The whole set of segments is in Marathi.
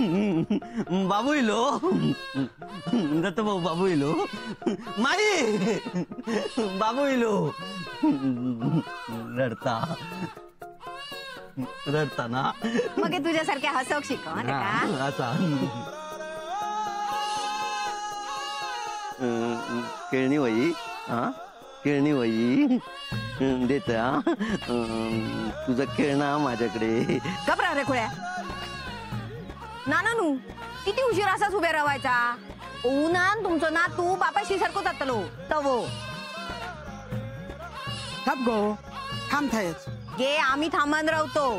बाबू इलो दत्त भाऊ बाबू इलो माई बाबू इलो रडता ना मग हे तुझ्यासारख्या हसवक शिकव का असा खेळणी वही हा खेळणी वही देत तुझं खेळणं माझ्याकडे घबरा रे खुळ्या नानू किती उशीर असाच उभे राहायचा उन्हान तुमचं ना तू बापाशी सारखं जातलो तवो थांब गो थांब थायच गे आम्ही थांबून राहतो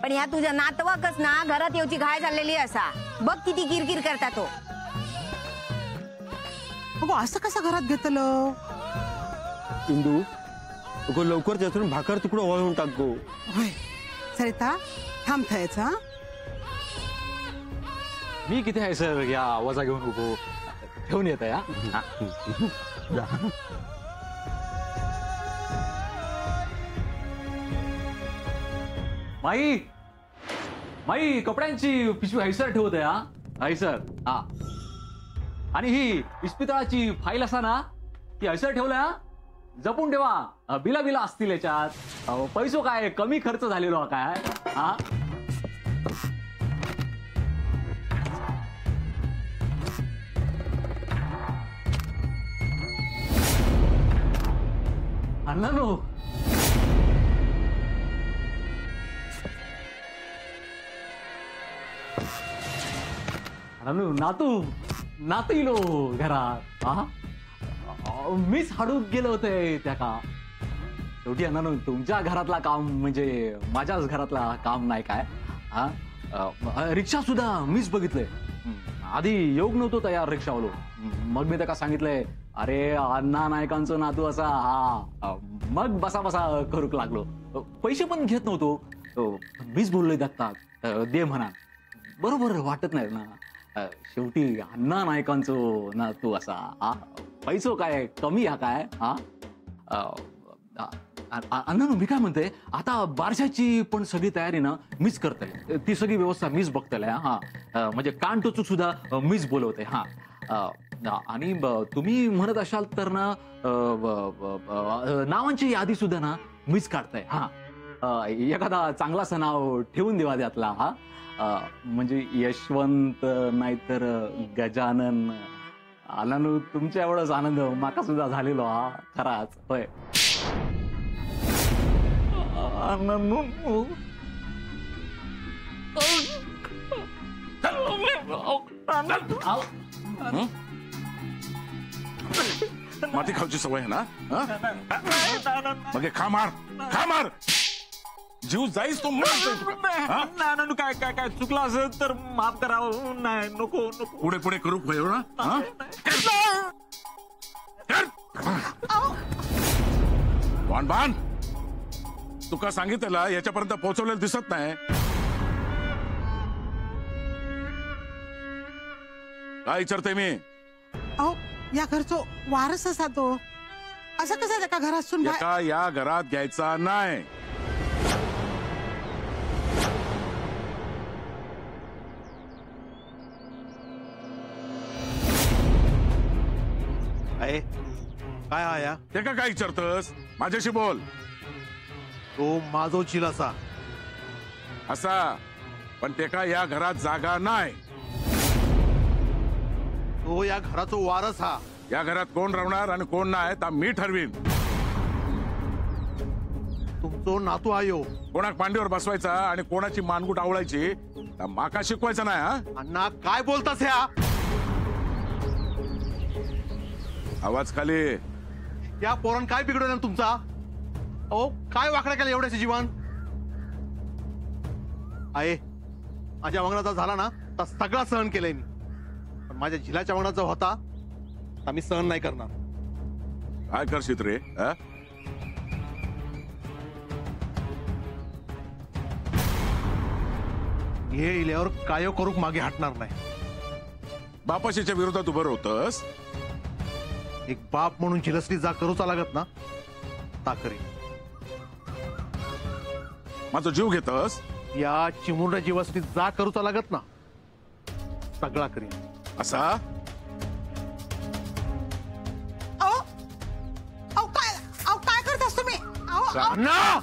पण ह्या तुझ्या नातवाकच ना घरात येऊची घाय झालेली असा बघ किती किरकिर करता तो अगो असं कसं घरात घेतलं इंदू अगो लवकर त्यातून भाकर तुकडं वळवून टाक गो होय सरिता थांब थायच हा मी किती आहे सर या आवाजा घेऊन उभो ठेवून येत या माई माई कपड्यांची पिशवी हैसर ठेवत आहे हा हैसर हा आणि ही इस्पितळाची फाईल असा ना ती हैसर ठेवलंय हा जपून ठेवा बिला बिला असतील याच्यात पैसो काय कमी खर्च झालेलो काय हा अण्णानो नातू नातू इलो घरात हा मीच हाडूक गेलो होते त्या का शेवटी अण्णानो तुमच्या घरातला काम म्हणजे माझ्याच घरातला काम नाही काय हा रिक्षा सुद्धा मीच बघितलंय आधी योग नव्हतो तयार रिक्षावालो मग मी त्याला सांगितलंय अरे अण्णा नायकांचं नातू असा हा मग बसा बसा करूक लागलो पैसे पण घेत नव्हतो मीच बोललोय दत्तात दे म्हणा बरोबर वाटत नाही ना शेवटी अण्णा नायकांचं नातू असा हा पैसो काय कमी हा काय हा अण्णा मी काय म्हणते आता बारशाची पण सगळी तयारी ना मीच करते ती सगळी व्यवस्था मीच बघतेय हा म्हणजे कान टोचूक सुद्धा मीच बोलवते हा आणि तुम्ही म्हणत असाल तर ना नावांची यादी सुद्धा ना मीच काढताय हा एखादा चांगलाचं नाव ठेवून देवा त्यातला हा म्हणजे यशवंत नाहीतर गजानन आलानू तुमच्या एवढाच आनंद माका सुद्धा झालेलो हा खराच होय माती खाऊची सवय ना मग खा मार जीव जाईस तो नानू काय काय काय चुकला असेल तर माफ करावं नाही नको नको पुढे पुढे करू ना बाण तुका सांगितलं याच्यापर्यंत पोहोचवलेलं दिसत नाही काय विचारते मी अहो या घरचो वारस असा तो असं कसं त्याका घरात सून या घरात घ्यायचा नाही काय आया ते काय विचारतस माझ्याशी बोल तो माझो चिलासा असा पण ते का या घरात जागा नाही तो या घराचो वारस हा या घरात कोण राहणार आणि कोण नाही ता मी ठरवीन तुमचो नातू आयो कोणाक मांडीवर बसवायचा आणि कोणाची मानगूट आवळायची माका शिकवायचं नाही हा अण्णा काय बोलतास ह्या आवाज खाली या पोरण काय बिघडवलं तुमचा ओ काय वाकडा केला एवढ्याचे जीवन आहे माझ्या वंगणाचा झाला ना तर सगळा सहन केलंय मी पण माझ्या झिलाच्या वंगणाचा होता तर मी सहन नाही करणार काय करशील रे हे इल्यावर काय करूक मागे हटणार नाही बापाशीच्या विरोधात उभं होतस एक बाप म्हणून चिलसली जा करूचा लागत ना ता करी माझा जीव घेतस या चिमुरड्या जीवासाठी जा करूचा लागत ना सगळा करीन. असा काय करतास तुम्ही? अण्णा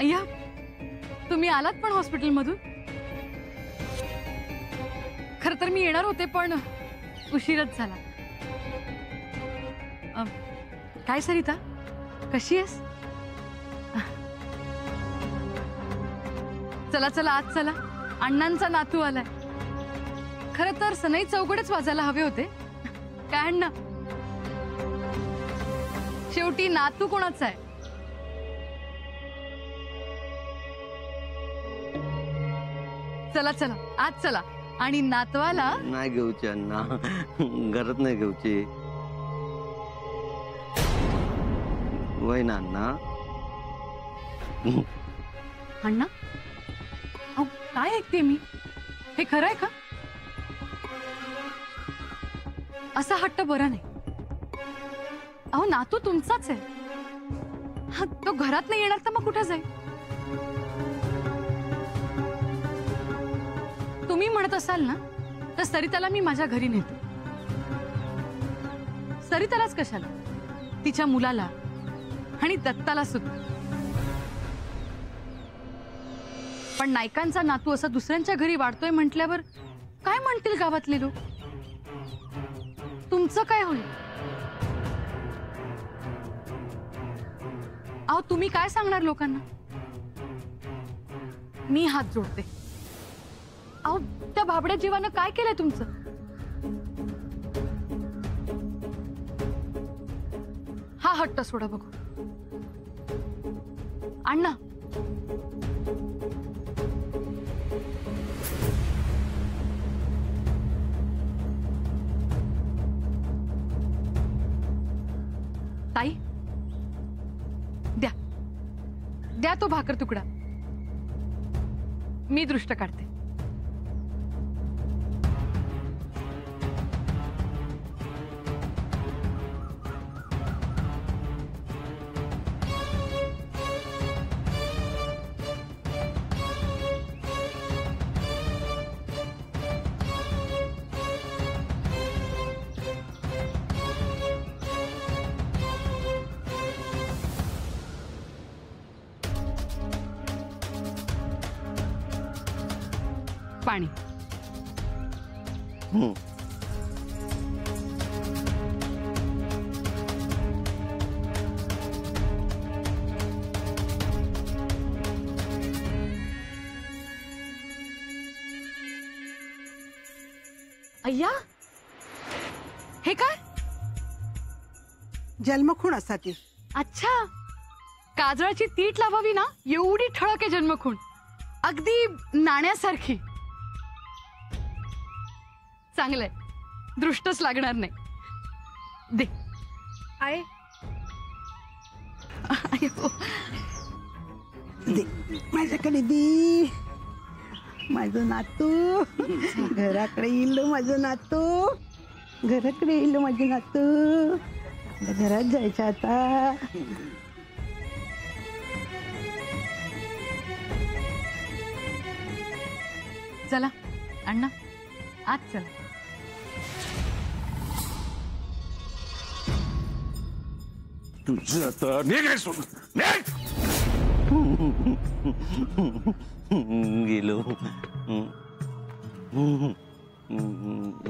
अय्या, तुम्ही आलात पण हॉस्पिटलमधून? खर तर मी येणार होते पण उशीरच झाला. काय सरिता, कशी आहेस? चला चला आत चला, अण्णांचा नातू आलाय. खर तर सनई चौघडेच वाजायला हवे होते. काय अण्णा, शेवटी नातू कोणाचा आहे? चला चला आज चला. आणि नातवाला नाही घेऊचे अण्णा, घरात नाही घेऊचे. वय ना अण्णा. अण्णा, अहो काय ऐकते मी? हे खरं आहे का? असा हट्ट बरा नाही. अहो नातू तुमचाच आहे. हा, तो घरात नाही येणार तर मग कुठं जाईल? तुम्ही म्हणत असाल ना तर सरिताला मी माझ्या घरी नेते. सरितालाच कशाला, तिच्या मुलाला आणि दत्ताला सुद्धा. पण नायकांचा नातू असा दुसऱ्यांच्या घरी वाढतोय म्हटल्यावर काय म्हणतील गावातले लोक? तुमचं काय होईल? अहो तुम्ही काय सांगणार लोकांना? मी हात जोडते. अहो त्या भाबड्या जीवानं काय केलंय तुमचं? हा हट्ट सोडा बघू. अण्णा, ताई द्या द्या तो भाकर तुकडा. मी दृष्ट काढते. पाणी. अय्या, हे काय? जन्मखूण असा ती. अच्छा, काजळाची तीट लावावी ना एवढी ठळक आहे जन्मखूण, अगदी नाण्यासारखी. चांगलंय, दृष्टच लागणार नाही. दे आहे. दे माझ्याकडे दे. माझं नातू घराकडे येईल. माझं नातू घराकडे येईल. माझं नातू घरात जायचं आता. चला अण्णा आज चला. तुझं तर निघ. गेलो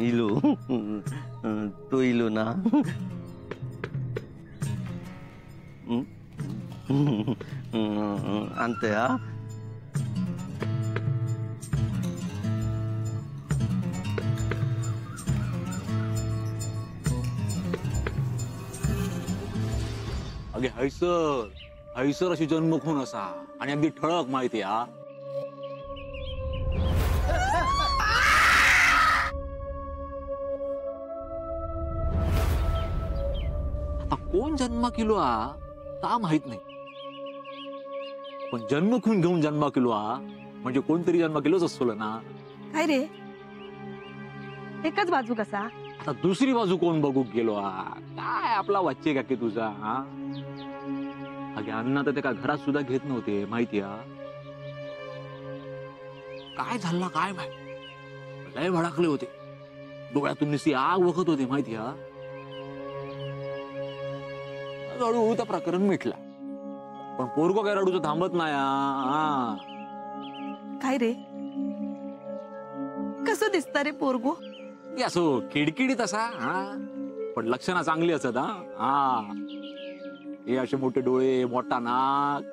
इलो. तो इलो ना. आणते हा. अगे हैसर हैसर अशी जन्मखून असा आणि अगदी ठळक माहिती हा. कोण जन्म केलो हा ता माहित नाही, पण जन्म खून घेऊन जन्म केलो हा म्हणजे कोणतरी जन्म केलोच असतो ना. काय रे, एकच बाजू कसा? आता दुसरी बाजू कोण बघू गेलो हा? काय आपला वाच्चे का की तुझा हा? अगे अण्णा तर ते का घरात सुद्धा घेत नव्हते माहिती हा. काय झालं काय माहिती, लय भडकले होते, डोळ्यातून नुसती आग वखत होती माहिती हा. हळूहळू तर प्रकरण मिटला, पण पोरगो काय रडूचं थांबत नाही हा. काय रे, कसं दिसत रे पोरगो? असो खिडकिडी तसा हा, पण लक्षणा चांगली असत हा. हे असे मोठे डोळे, मोठा नाक,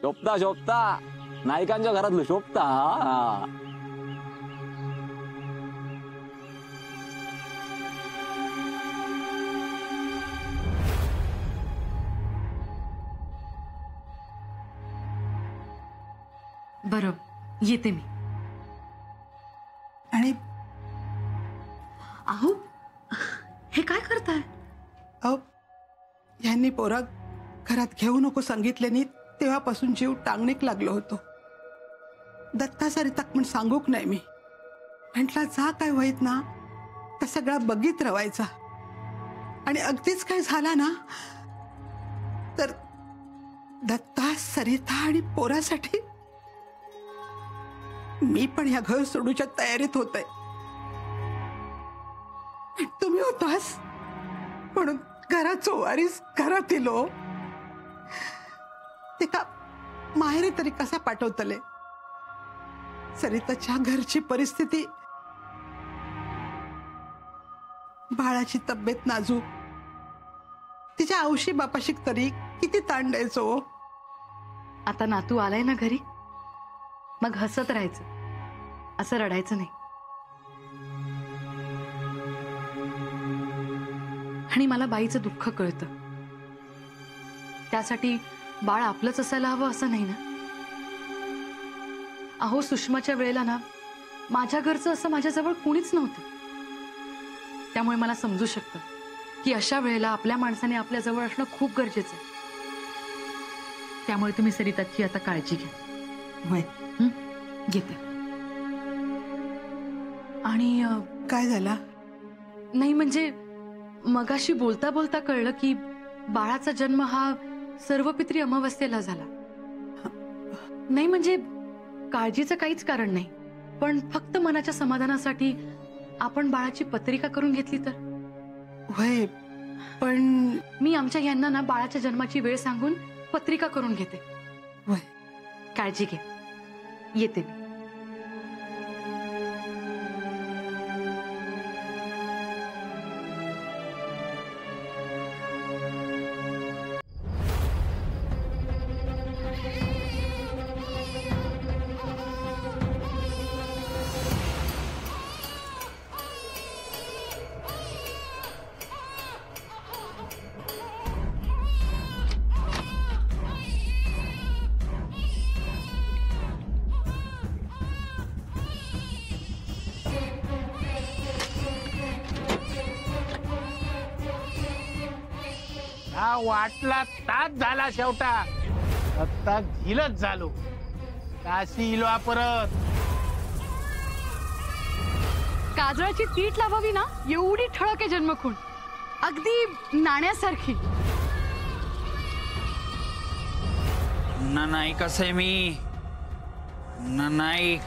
शोभता शोभता नायकांच्या घरातलं शोभता हा. बरं, येते मी. आणि अहो, हे काय करताय? अहो, ह्यांनी पोरा घरात घेऊ नको सांगितल्याने तेव्हापासून जीव टांगणीक लागलो होतो. दत्तासारी तक पण सांगूक नाही मी. म्हटलं जा काय होईत ना तर सगळा बघित रवायचा, आणि अगदीच काय झाला ना तर दत्ता, सरिता आणि पोरासाठी मी पण ह्या घर सोडूच्या तयारीत होते. तुम्ही होतास म्हणून घराचो वारीस घरात इलो. ते का माहेरी तरी कसा पाठवतले? सरिताच्या घरची परिस्थिती, बाळाची तब्येत नाजूक, तिच्या औशी बापाशिक तरी किती ताण द्यायचो. आता नातू आलाय ना घरी, मग हसत राहायचं, असं रडायचं नाही. आणि मला बाईचं दुःख कळतं, त्यासाठी बाळ आपलंच असायला हवं असं नाही ना. अहो, सुषमाच्या वेळेला ना माझ्या घरचं असं माझ्याजवळ कुणीच नव्हतं, त्यामुळे मला समजू शकतं की अशा वेळेला आपल्या माणसाने आपल्या जवळ असणं खूप गरजेचं आहे. त्यामुळे तुम्ही सरिताची आता काळजी घ्या. होय. घेते. आणि काय झाला? नाही म्हणजे मगाशी बोलता बोलता कळलं की बाळाचा जन्म हा सर्वपित्री अमावस्येला झाला. नाही म्हणजे काळजीचं काहीच कारण नाही, पण फक्त मनाच्या समाधानासाठी आपण बाळाची पत्रिका करून घेतली तर. होय, पण मी आमच्या यांना ना बाळाच्या जन्माची वेळ सांगून पत्रिका करून घेते. होय. काळजी घे, येते मी. हा वाटला तास झाला शेवटा, आता झिलच झालो. काशी इलो परत. काजळाची तीट लावावी ना एवढी ठळक आहे जन्मखूण, अगदी नाण्यासारखी. मुन्ना नाईक असे मी, मुन्ना नाईक.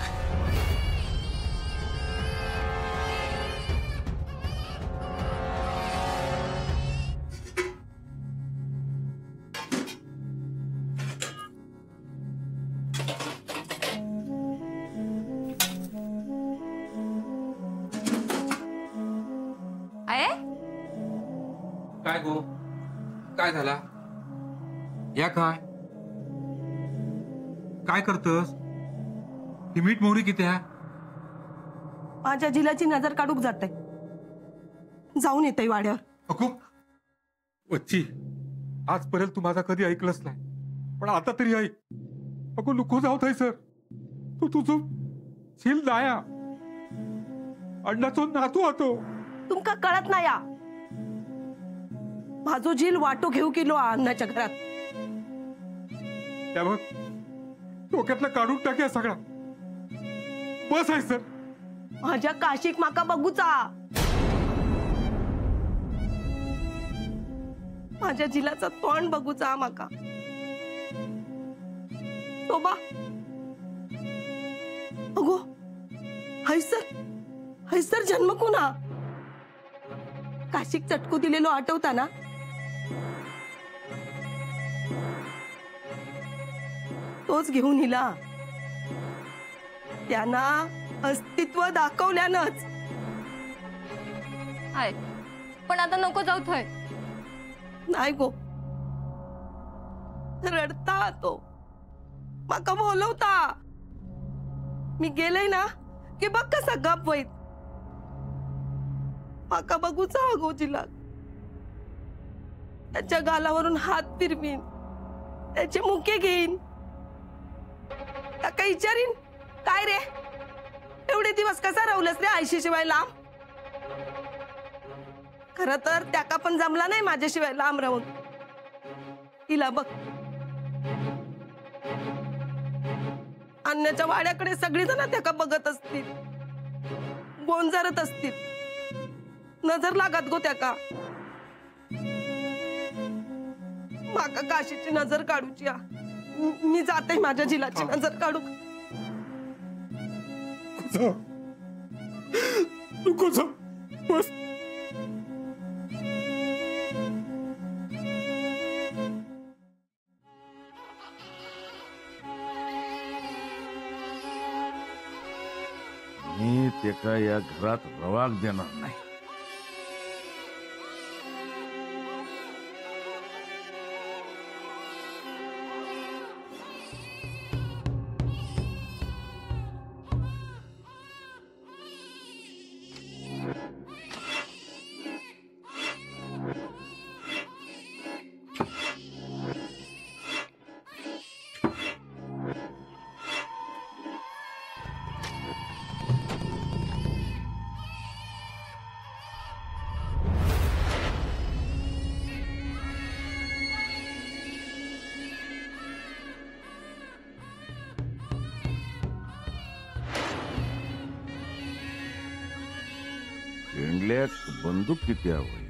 काय गो, काय झाला? या काय काय करतस? ही मीठ मोहरी किती आहे? माझ्या झिलाची नजर काढूक जाते, जाऊन येते वाड्यावर. अगो वच्ची, आजपर्यंत तू माझा कधी ऐकलंच नाही, पण आता तरी ऐक. अगो नको जाऊ थाय सर, तू तुझं झील नाया अण्णाचो नातू होतो. तुमका कळत नाही या. माझो झील वाटो घेऊ किलो अन्नाच्या घरात. त्या बघ डोक्यातला काढून टाक्या सगळा. बस आहे सर. माझ्या काशीक माका बघूचा. माझ्या झिलाचा तोंड बघूचा माका. तोबा अगो हैसर जन्म कुणा. काशीक चटकू दिलेलो आठवता ना. तोच घेऊन हिला. त्यांना अस्तित्व दाखवल्यानच. हाय पण आता नको जाऊ थय. नाही गो. रडता तो माका बोलवता. मी गेले ना की बघ कसा गप वैत. माका बघूचा अगोजीला. त्याच्या गालावरून हात फिरवीन. त्याचे मुके घेईन. त्याका विचारीन काय रे एवढे दिवस कसा राहुलस रे आईशी शिवाय लांब. खर तर त्याका पण जमला नाही माझ्याशिवाय लांब राहून. तिला बघ अन्नाच्या वाड्याकडे सगळीजण त्याका बघत असतील. गोंजारत असतील. नजर लागत गो त्याका. माका काशीची नजर काढूची. मी जाते माझ्या झिलाची नजर काढू. नको जा. बस. मी त्याका या घरात रवाक देणार नाही. इंग्लॅक बंदूक किती हवं.